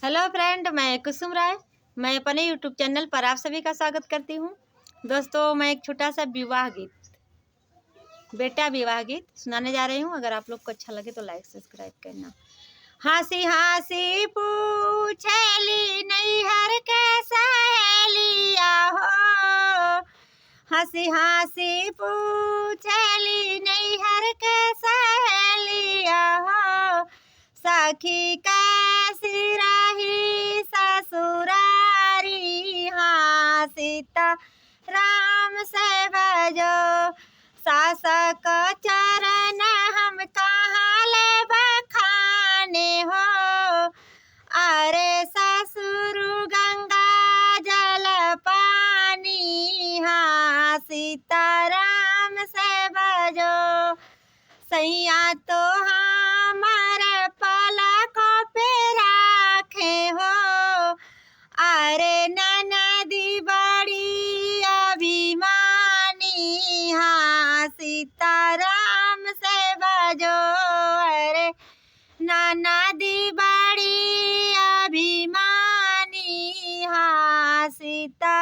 Hello friend, मैं कुसुम राय। मैं अपने यूट्यूब चैनल पर आप सभी का स्वागत करती हूँ। दोस्तों, मैं एक छोटा सा विवाह गीत, बेटा विवाह गीत सुनाने जा रही हूँ। अगर आप लोग को अच्छा लगे तो लाइक सब्सक्राइब करना। हंसी हंसी पूछली नैहर के सहेलिया हो, हंसी हंसी पूछली नैहर के सहेलिया हो, सखी कैसी रही ससुरारी, हाँ सीता राम से भजो, सास का चरण हम कहाँ ले बखाने हो, अरे ससुर गंगा जल पानी, हाँ सीता राम से भजो, सैया तो हमारे पलकों पे राखे हो, अरे ननदी बड़ी अभिमानी, हाँ सीता राम से भजो, अरे ननदी बड़ी अभिमानी, हाँ सीता